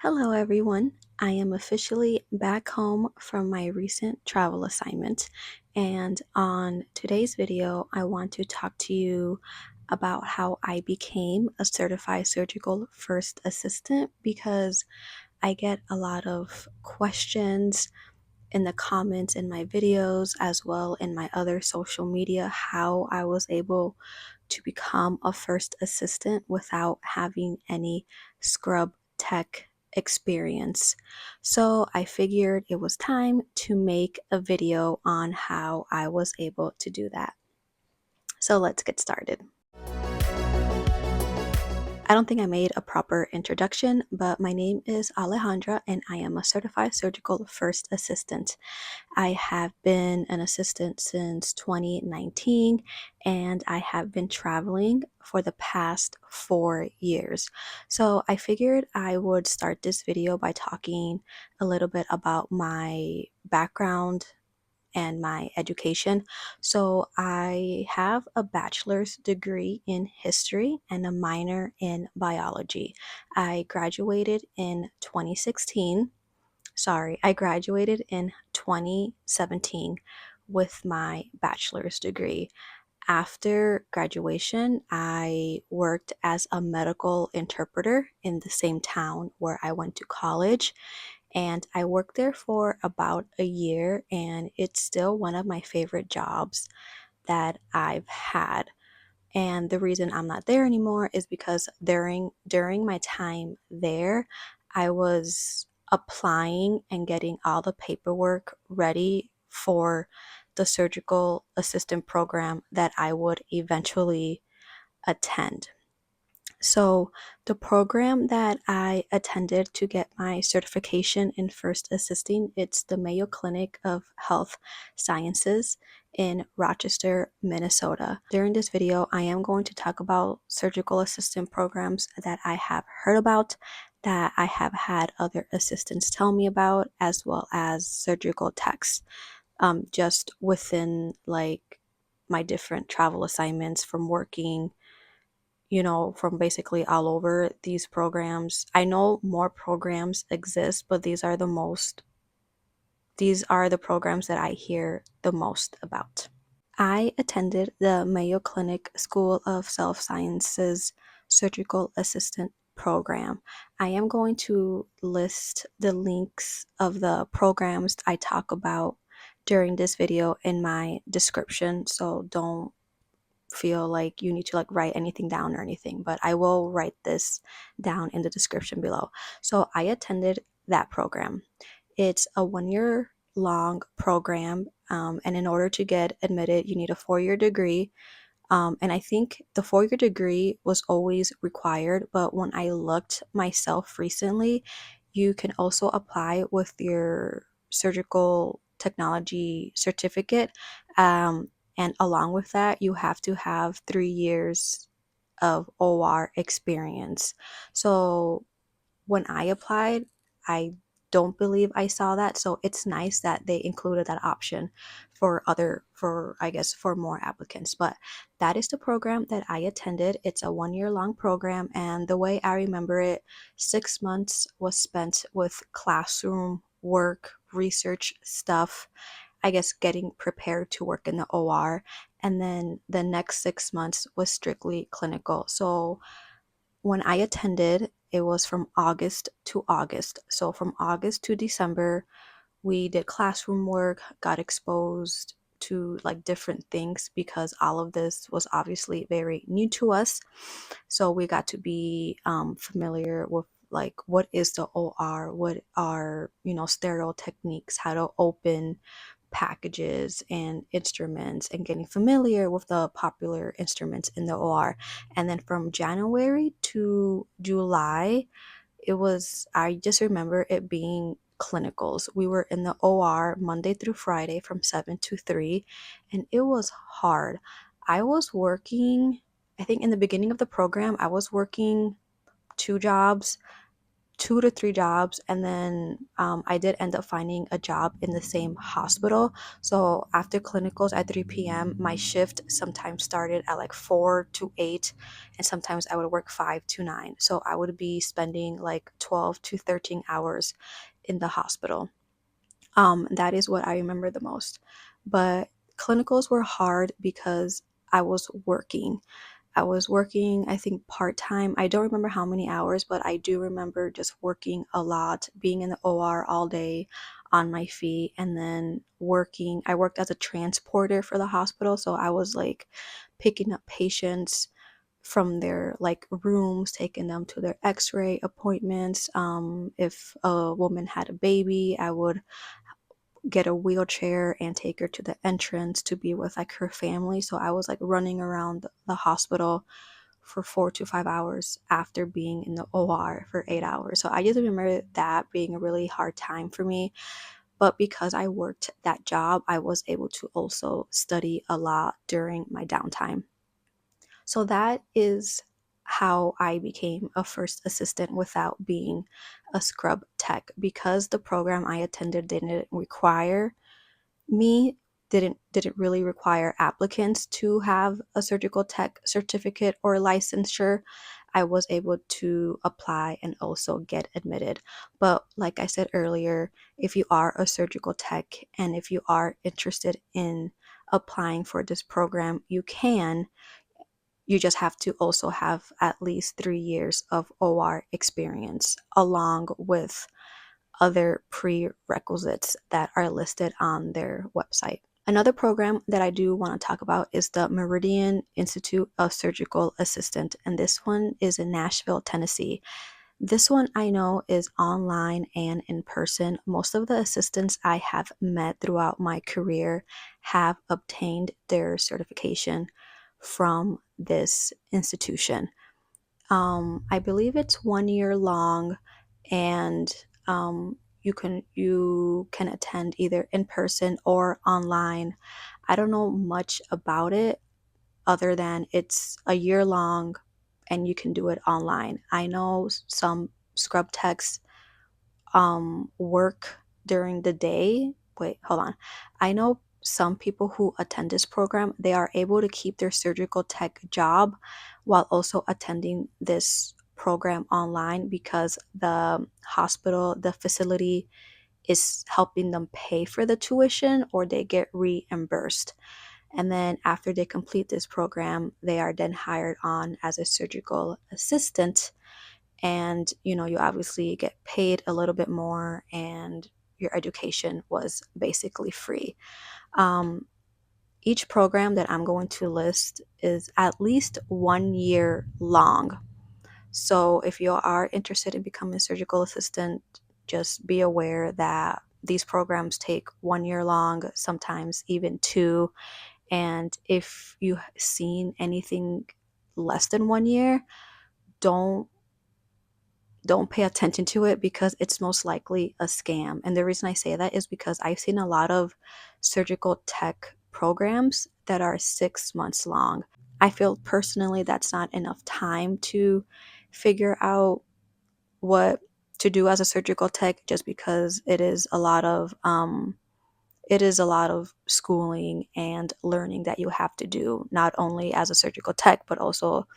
Hello, everyone. I am officially back home from my recent travel assignment. And on today's video, I want to talk to you about how I became a certified surgical first assistant because I get a lot of questions in the comments in my videos as well in my other social media how I was able to become a first assistant without having any scrub tech experience. So I figured it was time to make a video on how I was able to do that. So let's get started. I don't think I made a proper introduction, but my name is Alejandra and I am a certified surgical first assistant. I have been an assistant since 2019 and I have been traveling for the past 4 years. So I figured I would start this video by talking a little bit about my background and my education. So I have a bachelor's degree in history and a minor in biology. I graduated in 2016. Sorry, I graduated in 2017 with my bachelor's degree. After graduation, I worked as a medical interpreter in the same town where I went to college, and I worked there for about a year, and it's still one of my favorite jobs that I've had. And the reason I'm not there anymore is because during my time there, I was applying and getting all the paperwork ready for the surgical assistant program that I would eventually attend. So, the program that I attended to get my certification in first assisting, it's the Mayo Clinic of Health Sciences in Rochester, Minnesota. During this video, I am going to talk about surgical assistant programs that I have heard about, that I have had other assistants tell me about, as well as surgical techs, just within like my different travel assignments from working from basically all over these programs. I know more programs exist, but these are the programs that I hear the most about. I attended the Mayo Clinic School of Self Sciences Surgical Assistant program. I am going to list the links of the programs I talk about during this video in my description, so don't feel like you need to write anything down or anything, but I will write this down in the description below. So I attended that program. It's a 1 year long program, and in order to get admitted, you need a 4 year degree. And I think the 4 year degree was always required, but when I looked myself recently, you can also apply with your surgical technology certificate. And along with that, you have to have 3 years of OR experience. So when I applied, I don't believe I saw that. So it's nice that they included that option for I guess for more applicants. But that is the program that I attended. It's a 1 year long program, and the way I remember it, 6 months was spent with classroom work, research stuff, I guess getting prepared to work in the OR, and then the next 6 months was strictly clinical. So when I attended, it was from August to August. So from August to December, we did classroom work, got exposed to different things because all of this was obviously very new to us. So we got to be familiar with what is the OR, what are sterile techniques, how to open packages and instruments, and getting familiar with the popular instruments in the OR. And then from January to July, I just remember it being clinicals. We were in the OR Monday through Friday from 7 to 3, and it was hard. I was working, I think in the beginning of the program, I was working 2 jobs. 2 to 3 jobs, and then I did end up finding a job in the same hospital. So after clinicals at 3 p.m., my shift sometimes started at like 4 to 8, and sometimes I would work 5 to 9. So I would be spending like 12 to 13 hours in the hospital. That is what I remember the most. But clinicals were hard because I was working. I think, part time. I don't remember how many hours, but I do remember just working a lot, being in the OR all day on my feet, and then working. I worked as a transporter for the hospital, so I was like picking up patients from their like rooms, taking them to their x-ray appointments. If a woman had a baby, I would get a wheelchair and take her to the entrance to be with like her family. So I was like running around the hospital for 4 to 5 hours after being in the OR for 8 hours. So I just remember that being a really hard time for me. But because I worked that job, I was able to also study a lot during my downtime. So that is how I became a first assistant without being a scrub tech, because the program I attended me didn't really require applicants to have a surgical tech certificate or licensure. I was able to apply and also get admitted. But like I said earlier, if you are a surgical tech and if you are interested in applying for this program, you can. You just have to also have at least 3 years of OR experience along with other prerequisites that are listed on their website. Another program that I do want to talk about is the Meridian Institute of Surgical Assistant, and this one is in Nashville, Tennessee. This one I know is online and in person. Most of the assistants I have met throughout my career have obtained their certification from this institution. I believe it's 1 year long, and you can attend either in person or online. I don't know much about it other than it's a year long and you can do it online. I know some scrub techs work during the day. Wait, hold on. I know some people who attend this program, they are able to keep their surgical tech job while also attending this program online because the facility is helping them pay for the tuition or they get reimbursed. And then after they complete this program, they are then hired on as a surgical assistant, and you obviously get paid a little bit more, and your education was basically free. um, each program that I'm going to list is at least 1 year long. So if you are interested in becoming a surgical assistant, just be aware that these programs take 1 year long, sometimes even two. And if you've seen anything less than 1 year, don't don't pay attention to it because it's most likely a scam. And the reason I say that is because I've seen a lot of surgical tech programs that are 6 months long. I feel personally that's not enough time to figure out what to do as a surgical tech, just because it is a lot of schooling and learning that you have to do, not only as a surgical tech but also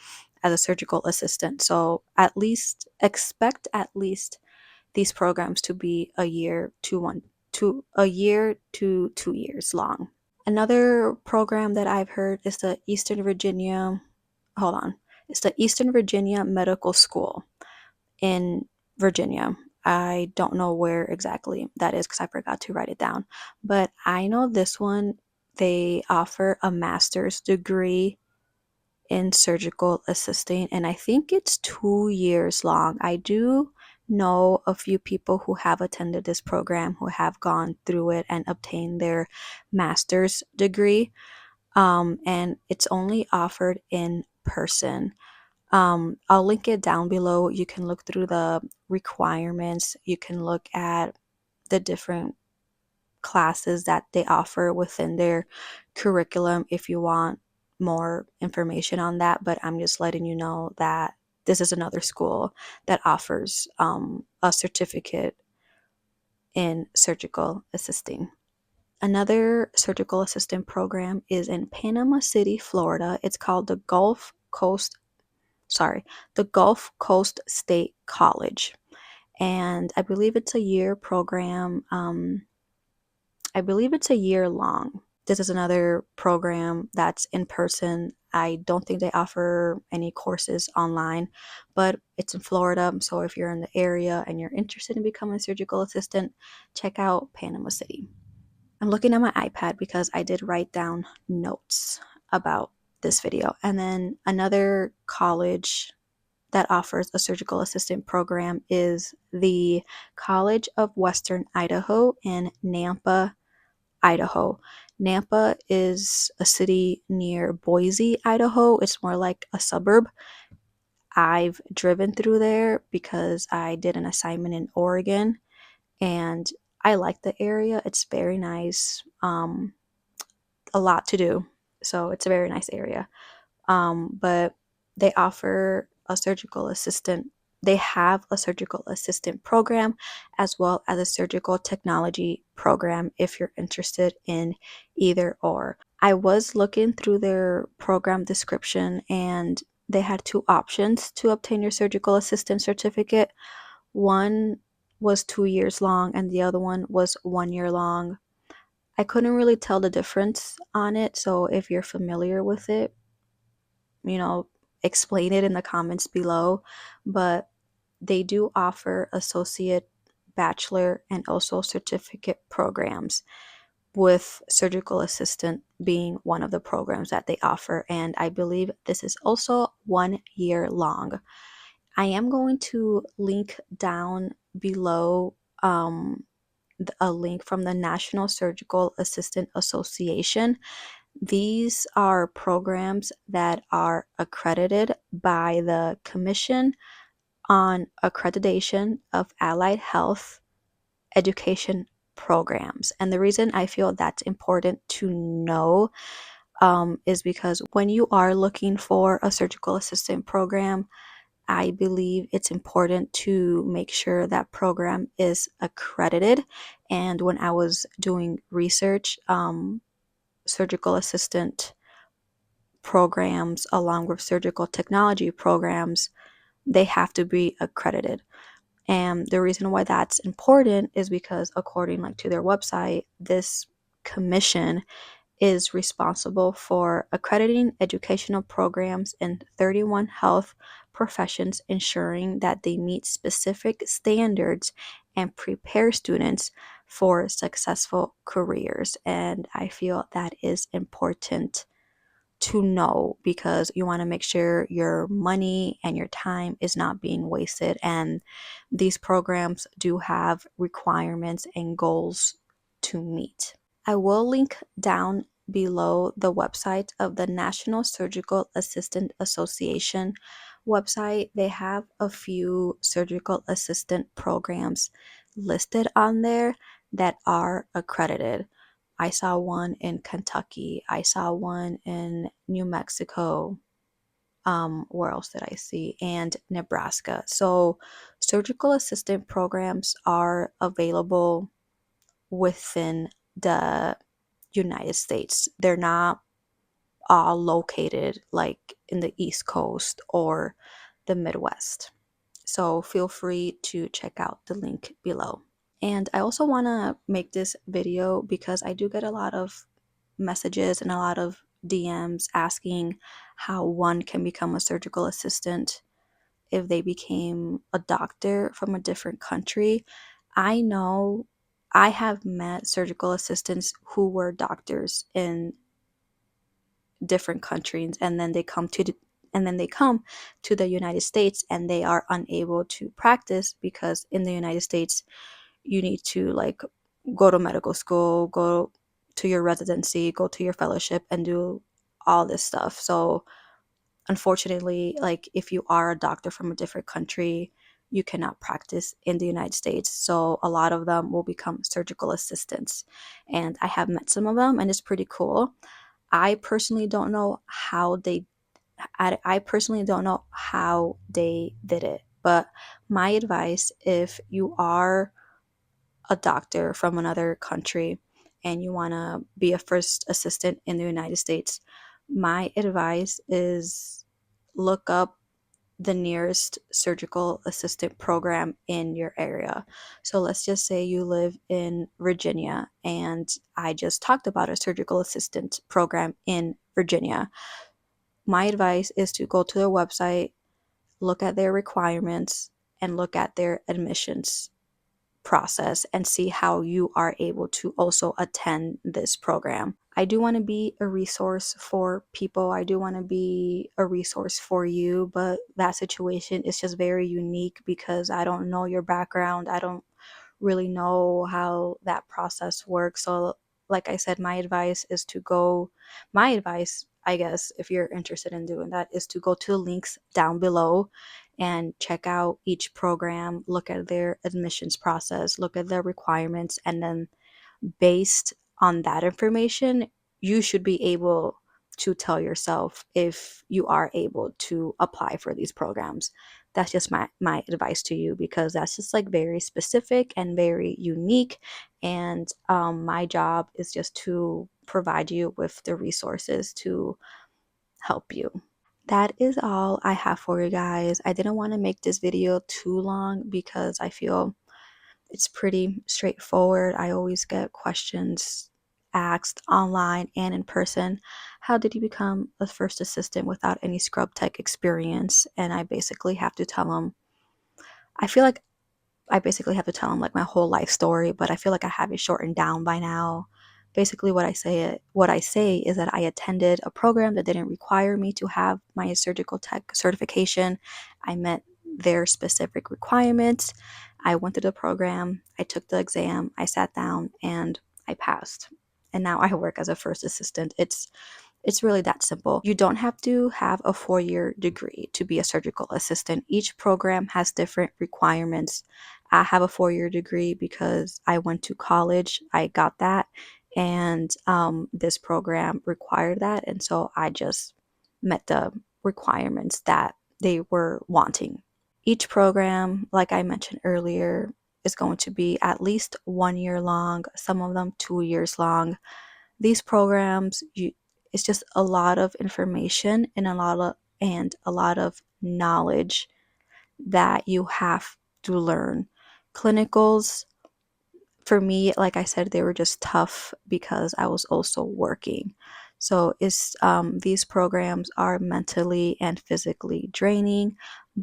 as a surgical assistant. So expect at least these programs to be a year to 2 years long. Another program that I've heard is the Eastern Virginia, hold on, it's the Eastern Virginia Medical School in Virginia. I don't know where exactly that is because I forgot to write it down. But I know this one, they offer a master's degree in surgical assisting, and I think it's 2 years long. I do know a few people who have attended this program who have gone through it and obtained their master's degree. And it's only offered in person. I'll link it down below. You can look through the requirements. You can look at the different classes that they offer within their curriculum if you want more information on that. But I'm just letting you know that this is another school that offers a certificate in surgical assisting. Another surgical assistant program is in Panama City, Florida. It's called the Gulf Coast State College. And I believe it's a year program. I believe it's a year long. This is another program that's in person. I don't think they offer any courses online, but it's in Florida. So if you're in the area and you're interested in becoming a surgical assistant, check out Panama City. I'm looking at my iPad because I did write down notes about this video. And then another college that offers a surgical assistant program is the College of Western Idaho in Nampa, Idaho. Nampa is a city near Boise, Idaho. It's more like a suburb. I've driven through there because I did an assignment in Oregon and I like the area. It's very nice. A lot to do. So it's a very nice area. But they offer a surgical assistant. They have a surgical assistant program as well as a surgical technology program if you're interested in either or. I was looking through their program description and they had two options to obtain your surgical assistant certificate. One was 2 years long and the other one was 1 year long. I couldn't really tell the difference on it, so if you're familiar with it, you know, explain it in the comments below. But they do offer associate, bachelor, and also certificate programs, with surgical assistant being one of the programs that they offer. And I believe this is also 1 year long. I am going to link down below a link from the National Surgical Assistant Association. These are programs that are accredited by the Commission on Accreditation of Allied Health Education Programs. And the reason I feel that's important to know is because when you are looking for a surgical assistant program, I believe it's important to make sure that program is accredited. And when I was doing research, surgical assistant programs along with surgical technology programs, they have to be accredited. And the reason why that's important is because according to their website, this commission is responsible for accrediting educational programs in 31 health professions, ensuring that they meet specific standards and prepare students for successful careers. And I feel that is important to know because you want to make sure your money and your time is not being wasted. And these programs do have requirements and goals to meet. I will link down below the website of the National Surgical Assistant Association website. They have a few surgical assistant programs listed on there that are accredited. I saw one in Kentucky. I saw one in New Mexico. Where else did I see? And Nebraska. So surgical assistant programs are available within the United States. They're not all located in the East Coast or the Midwest. So feel free to check out the link below. And I also want to make this video because I do get a lot of messages and a lot of DMs asking how one can become a surgical assistant if they became a doctor from a different country. I know I have met surgical assistants who were doctors in different countries and then they come to the United States and they are unable to practice because in the United States you need to go to medical school, go to your residency, go to your fellowship and do all this stuff. So unfortunately, if you are a doctor from a different country, you cannot practice in the United States. So a lot of them will become surgical assistants. And I have met some of them and it's pretty cool. I personally don't know I personally don't know how they did it, but my advice, if you are a doctor from another country and you want to be a first assistant in the United States, my advice is look up the nearest surgical assistant program in your area. So let's just say you live in Virginia, and I just talked about a surgical assistant program in Virginia. My advice is to go to their website, look at their requirements, and look at their admissions process and see how you are able to also attend this program. I do want to be a resource for people. I do want to be a resource for you, but that situation is just very unique because I don't know your background. I don't really know how that process works. So, like I said, my advice, I guess, if you're interested in doing that, is to go to the links down below and check out each program, look at their admissions process, look at their requirements, and then based on that information, you should be able to tell yourself if you are able to apply for these programs. That's just my advice to you, because that's just like very specific and very unique. And my job is just to provide you with the resources to help you. That is all I have for you guys. I didn't want to make this video too long because I feel it's pretty straightforward. I always get questions asked online and in person. How did you become a first assistant without any scrub tech experience? And I basically have to tell them, I feel like I basically have to tell them like my whole life story, but I feel like I have it shortened down by now. Basically, what I say is that I attended a program that didn't require me to have my surgical tech certification. I met their specific requirements. I went to the program, I took the exam, I sat down, and I passed. And now I work as a first assistant. It's really that simple. You don't have to have a 4-year degree to be a surgical assistant. Each program has different requirements. I have a 4-year degree because I went to college. I got that. And this program required that. And so I just met the requirements that they were wanting. Each program, like I mentioned earlier, is going to be at least 1 year long, some of them 2 years long. These programs, it's just a lot of information and a lot of knowledge that you have to learn. Clinicals, for me, like I said, they were just tough because I was also working. So these programs are mentally and physically draining,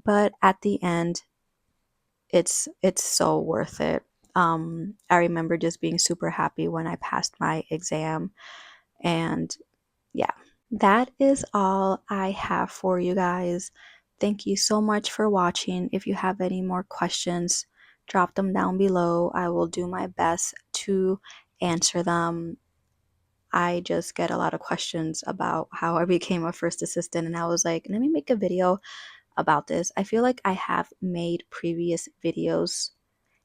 but at the end, it's so worth it. I remember just being super happy when I passed my exam, and yeah. That is all I have for you guys. Thank you so much for watching. If you have any more questions, drop them down below. I will do my best to answer them. I just get a lot of questions about how I became a first assistant, and I was like, let me make a video about this. I feel like I have made previous videos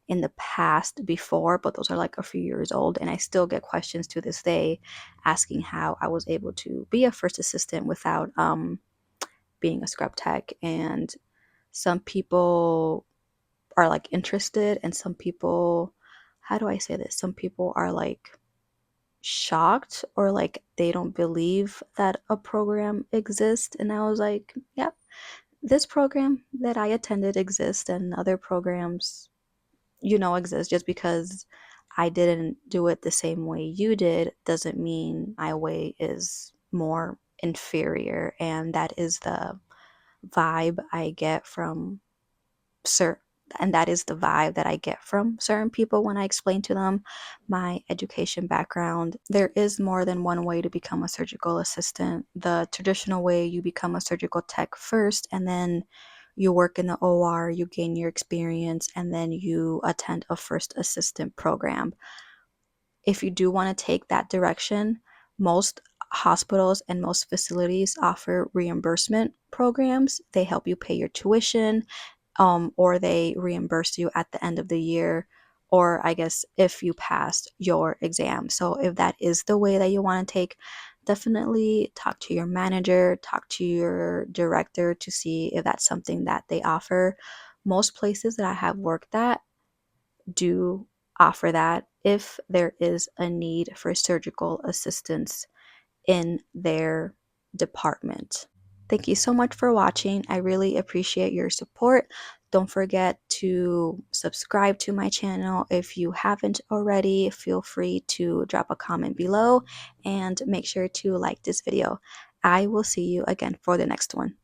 in the past before, but those are like a few years old, and I still get questions to this day asking how I was able to be a first assistant without being a scrub tech. And some people are like interested, and some people, how do I say this, some people are like shocked, or like they don't believe that a program exists. And I was like, yep, this program that I attended exists, and other programs exist. Just because I didn't do it the same way you did doesn't mean my way is more inferior. And that is the vibe I get from cer and that is the vibe that I get from certain people when I explain to them my education background. There is more than one way to become a surgical assistant. The traditional way, you become a surgical tech first, and then you work in the OR, you gain your experience, and then you attend a first assistant program. If you do want to take that direction, most hospitals and most facilities offer reimbursement programs. They help you pay your tuition, or they reimburse you at the end of the year, or I guess if you passed your exam. So if that is the way that you want to take, definitely talk to your manager, talk to your director to see if that's something that they offer. Most places that I have worked at do offer that if there is a need for surgical assistance in their department. Thank you so much for watching. I really appreciate your support. Don't forget to subscribe to my channel if you haven't already. Feel free to drop a comment below and make sure to like this video. I will see you again for the next one.